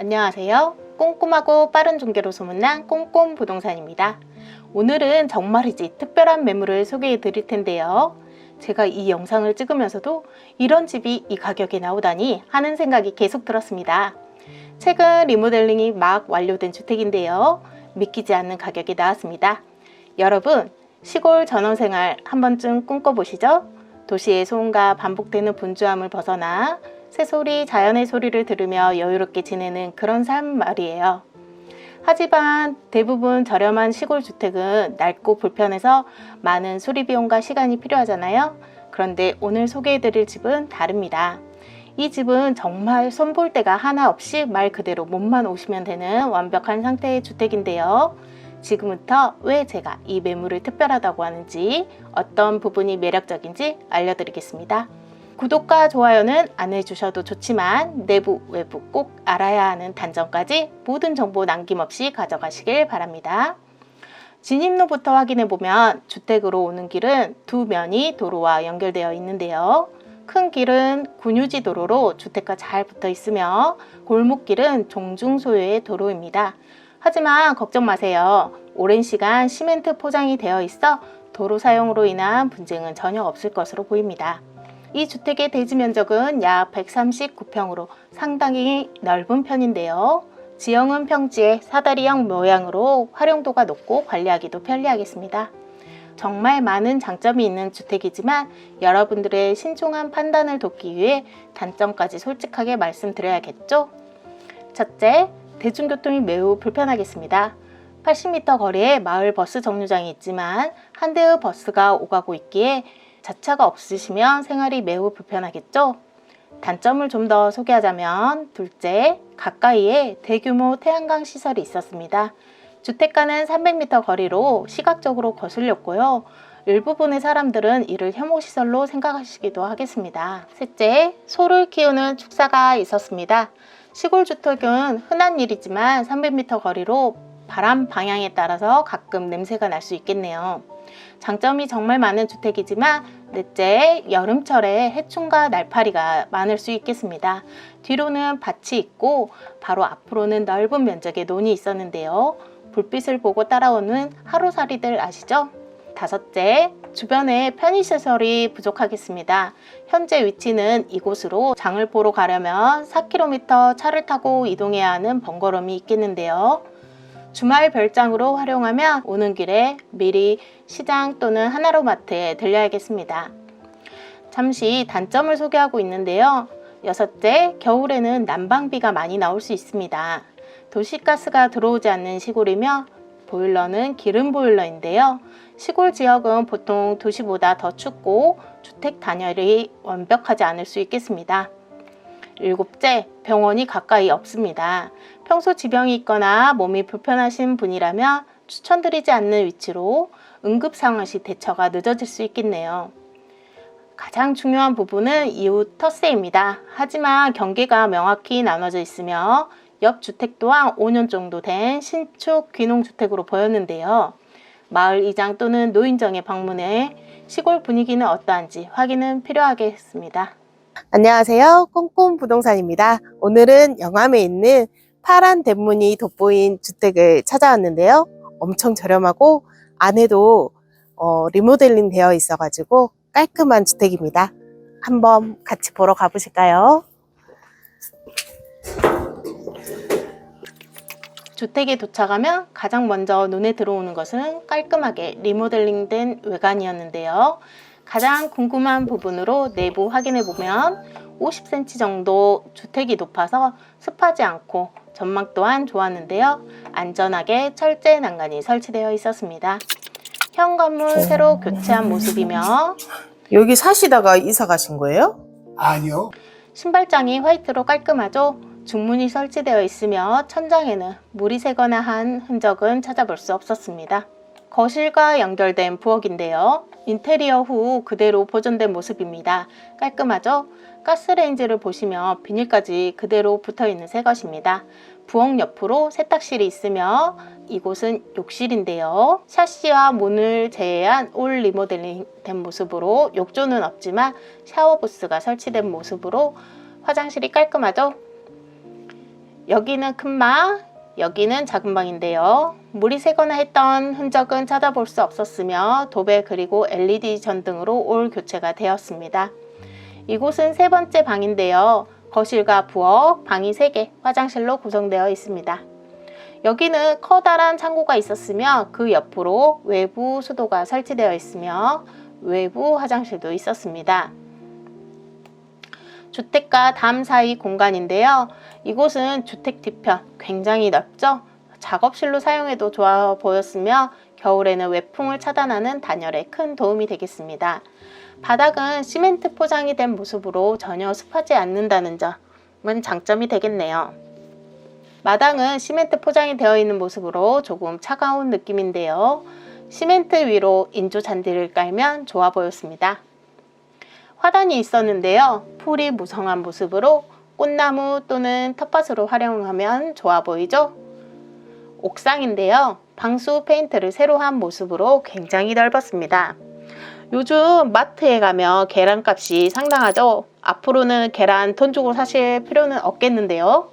안녕하세요. 꼼꼼하고 빠른 중개로 소문난 꼼꼼부동산입니다. 오늘은 정말이지 특별한 매물을 소개해 드릴 텐데요. 제가 이 영상을 찍으면서도 이런 집이 이 가격에 나오다니 하는 생각이 계속 들었습니다. 최근 리모델링이 막 완료된 주택인데요. 믿기지 않는 가격이 나왔습니다. 여러분, 시골 전원생활 한 번쯤 꿈꿔보시죠? 도시의 소음과 반복되는 분주함을 벗어나 새소리, 자연의 소리를 들으며 여유롭게 지내는 그런 삶 말이에요. 하지만 대부분 저렴한 시골 주택은 낡고 불편해서 많은 수리비용과 시간이 필요하잖아요. 그런데 오늘 소개해드릴 집은 다릅니다. 이 집은 정말 손볼 데가 하나 없이 말 그대로 몸만 오시면 되는 완벽한 상태의 주택인데요. 지금부터 왜 제가 이 매물을 특별하다고 하는지, 어떤 부분이 매력적인지 알려드리겠습니다. 구독과 좋아요는 안 해주셔도 좋지만 내부, 외부 꼭 알아야 하는 단점까지 모든 정보 남김없이 가져가시길 바랍니다. 진입로부터 확인해보면 주택으로 오는 길은 두 면이 도로와 연결되어 있는데요. 큰 길은 군유지 도로로 주택과 잘 붙어 있으며 골목길은 종중 소유의 도로입니다. 하지만 걱정 마세요. 오랜 시간 시멘트 포장이 되어 있어 도로 사용으로 인한 분쟁은 전혀 없을 것으로 보입니다. 이 주택의 대지 면적은 약 139평으로 상당히 넓은 편인데요. 지형은 평지에 사다리형 모양으로 활용도가 높고 관리하기도 편리하겠습니다. 정말 많은 장점이 있는 주택이지만 여러분들의 신중한 판단을 돕기 위해 단점까지 솔직하게 말씀드려야겠죠? 첫째, 대중교통이 매우 불편하겠습니다. 80m 거리에 마을 버스 정류장이 있지만 한 대의 버스가 오가고 있기에 자차가 없으시면 생활이 매우 불편하겠죠? 단점을 좀 더 소개하자면 둘째, 가까이에 대규모 태양광 시설이 있었습니다. 주택가는 300m 거리로 시각적으로 거슬렸고요. 일부분의 사람들은 이를 혐오시설로 생각하시기도 하겠습니다. 셋째, 소를 키우는 축사가 있었습니다. 시골 주택은 흔한 일이지만 300m 거리로 바람 방향에 따라서 가끔 냄새가 날 수 있겠네요. 장점이 정말 많은 주택이지만 넷째, 여름철에 해충과 날파리가 많을 수 있겠습니다. 뒤로는 밭이 있고 바로 앞으로는 넓은 면적의 논이 있었는데요. 불빛을 보고 따라오는 하루살이들 아시죠? 다섯째, 주변에 편의시설이 부족하겠습니다. 현재 위치는 이곳으로 장을 보러 가려면 4km 차를 타고 이동해야 하는 번거로움이 있겠는데요. 주말 별장으로 활용하면 오는 길에 미리 시장 또는 하나로마트에 들려야겠습니다. 잠시 단점을 소개하고 있는데요. 여섯째, 겨울에는 난방비가 많이 나올 수 있습니다. 도시가스가 들어오지 않는 시골이며 보일러는 기름 보일러인데요. 시골 지역은 보통 도시보다 더 춥고 주택 단열이 완벽하지 않을 수 있겠습니다. 일곱째, 병원이 가까이 없습니다. 평소 지병이 있거나 몸이 불편하신 분이라면 추천드리지 않는 위치로 응급 상황 시 대처가 늦어질 수 있겠네요. 가장 중요한 부분은 이웃 텃세입니다. 하지만 경계가 명확히 나눠져 있으며 옆 주택 또한 5년 정도 된 신축 귀농주택으로 보였는데요. 마을 이장 또는 노인정에 방문해 시골 분위기는 어떠한지 확인은 필요하겠습니다. 안녕하세요. 꼼꼼부동산입니다. 오늘은 영암에 있는 파란 대문이 돋보인 주택을 찾아왔는데요. 엄청 저렴하고 안에도 리모델링 되어 있어가지고 깔끔한 주택입니다. 한번 같이 보러 가보실까요? 주택에 도착하면 가장 먼저 눈에 들어오는 것은 깔끔하게 리모델링된 외관이었는데요. 가장 궁금한 부분으로 내부 확인해보면 50cm 정도 주택이 높아서 습하지 않고 전망 또한 좋았는데요. 안전하게 철제 난간이 설치되어 있었습니다. 현관문 새로 교체한 모습이며 여기 사시다가 이사 가신 거예요? 아니요. 신발장이 화이트로 깔끔하죠. 중문이 설치되어 있으며 천장에는 물이 새거나 한 흔적은 찾아볼 수 없었습니다. 거실과 연결된 부엌인데요. 인테리어 후 그대로 보존된 모습입니다. 깔끔하죠? 가스레인지를 보시면 비닐까지 그대로 붙어있는 새 것입니다. 부엌 옆으로 세탁실이 있으며 이곳은 욕실인데요. 샤시와 문을 제외한 올 리모델링 된 모습으로 욕조는 없지만 샤워부스가 설치된 모습으로 화장실이 깔끔하죠? 여기는 큰 방, 여기는 작은 방인데요. 물이 새거나 했던 흔적은 찾아볼 수 없었으며 도배 그리고 LED 전등으로 올 교체가 되었습니다. 이곳은 세 번째 방인데요. 거실과 부엌, 방이 3개, 화장실로 구성되어 있습니다. 여기는 커다란 창고가 있었으며 그 옆으로 외부 수도가 설치되어 있으며 외부 화장실도 있었습니다. 주택과 담 사이 공간인데요. 이곳은 주택 뒤편 굉장히 넓죠? 작업실로 사용해도 좋아 보였으며 겨울에는 외풍을 차단하는 단열에 큰 도움이 되겠습니다. 바닥은 시멘트 포장이 된 모습으로 전혀 습하지 않는다는 점은 장점이 되겠네요. 마당은 시멘트 포장이 되어 있는 모습으로 조금 차가운 느낌인데요. 시멘트 위로 인조 잔디를 깔면 좋아 보였습니다. 화단이 있었는데요. 풀이 무성한 모습으로 꽃나무 또는 텃밭으로 활용하면 좋아 보이죠? 옥상인데요. 방수 페인트를 새로 한 모습으로 굉장히 넓었습니다. 요즘 마트에 가면 계란값이 상당하죠? 앞으로는 계란 돈 주고 사실 필요는 없겠는데요.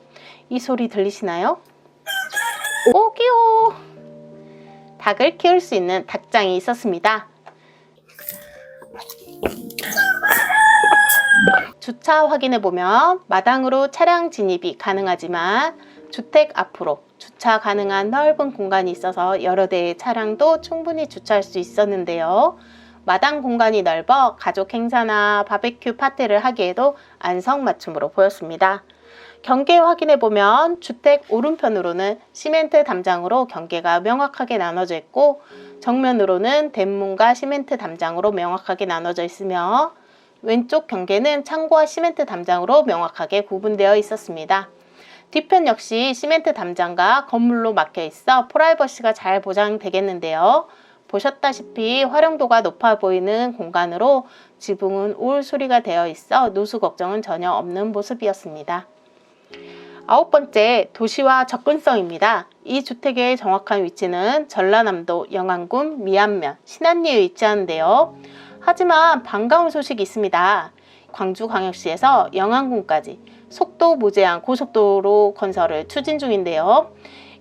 이 소리 들리시나요? 오, 귀여워! 닭을 키울 수 있는 닭장이 있었습니다. 주차 확인해보면 마당으로 차량 진입이 가능하지만 주택 앞으로 주차 가능한 넓은 공간이 있어서 여러 대의 차량도 충분히 주차할 수 있었는데요. 마당 공간이 넓어 가족 행사나 바베큐 파티를 하기에도 안성맞춤으로 보였습니다. 경계 확인해보면 주택 오른편으로는 시멘트 담장으로 경계가 명확하게 나눠져 있고 정면으로는 대문과 시멘트 담장으로 명확하게 나눠져 있으며 왼쪽 경계는 창고와 시멘트 담장으로 명확하게 구분되어 있었습니다. 뒤편 역시 시멘트 담장과 건물로 막혀 있어 프라이버시가 잘 보장되겠는데요. 보셨다시피 활용도가 높아 보이는 공간으로 지붕은 올 수리가 되어 있어 누수 걱정은 전혀 없는 모습이었습니다. 9번째, 도시와 접근성입니다. 이 주택의 정확한 위치는 전라남도 영안군 미안면 신안리에 위치하는데요. 하지만 반가운 소식이 있습니다. 광주광역시에서 영안군까지 속도 무제한 고속도로 건설을 추진 중인데요.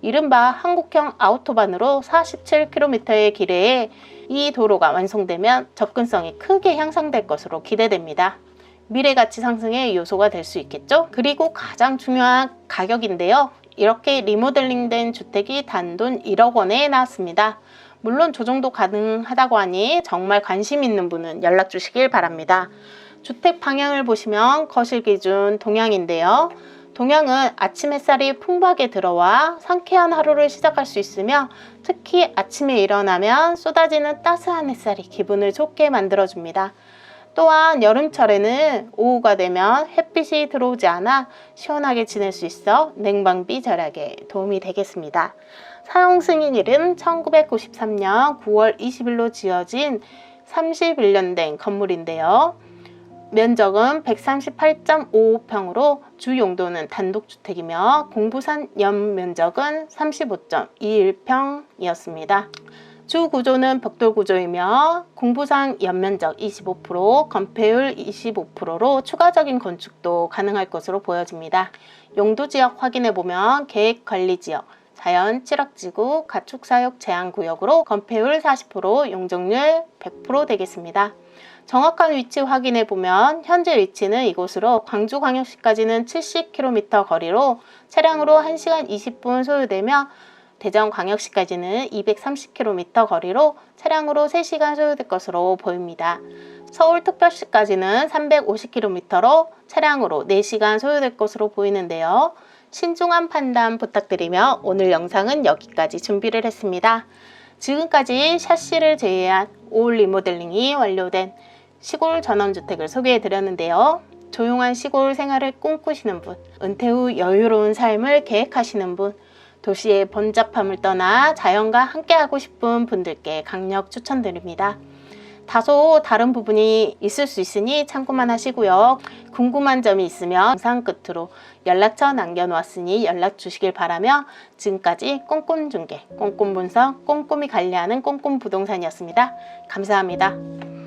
이른바 한국형 아우토반으로 47km의 길에 이 도로가 완성되면 접근성이 크게 향상될 것으로 기대됩니다. 미래가치 상승의 요소가 될 수 있겠죠? 그리고 가장 중요한 가격인데요. 이렇게 리모델링된 주택이 단돈 1억 원에 나왔습니다. 물론 조정도 가능하다고 하니 정말 관심 있는 분은 연락 주시길 바랍니다. 주택 방향을 보시면 거실 기준 동향인데요. 동향은 아침 햇살이 풍부하게 들어와 상쾌한 하루를 시작할 수 있으며 특히 아침에 일어나면 쏟아지는 따스한 햇살이 기분을 좋게 만들어줍니다. 또한 여름철에는 오후가 되면 햇빛이 들어오지 않아 시원하게 지낼 수 있어 냉방비 절약에 도움이 되겠습니다. 사용 승인일은 1993년 9월 20일로 지어진 31년 된 건물인데요. 면적은 138.55평으로 주 용도는 단독주택이며 공부산 연면적은 35.21평이었습니다. 주 구조는 벽돌 구조이며 공부상 연면적 25%, 건폐율 25%로 추가적인 건축도 가능할 것으로 보여집니다. 용도지역 확인해보면 계획관리지역, 자연 칠흑지구, 가축사육 제한구역으로 건폐율 40%, 용적률 100% 되겠습니다. 정확한 위치 확인해보면 현재 위치는 이곳으로 광주광역시까지는 70km 거리로 차량으로 1시간 20분 소요되며 대전광역시까지는 230km 거리로 차량으로 3시간 소요될 것으로 보입니다. 서울특별시까지는 350km로 차량으로 4시간 소요될 것으로 보이는데요. 신중한 판단 부탁드리며 오늘 영상은 여기까지 준비를 했습니다. 지금까지 샤시를 제외한 올 리모델링이 완료된 시골 전원주택을 소개해드렸는데요. 조용한 시골 생활을 꿈꾸시는 분, 은퇴 후 여유로운 삶을 계획하시는 분, 도시의 번잡함을 떠나 자연과 함께하고 싶은 분들께 강력 추천드립니다. 다소 다른 부분이 있을 수 있으니 참고만 하시고요. 궁금한 점이 있으면 영상 끝으로 연락처 남겨놓았으니 연락 주시길 바라며 지금까지 꼼꼼중개, 꼼꼼분석, 꼼꼼히 관리하는 꼼꼼부동산이었습니다. 감사합니다.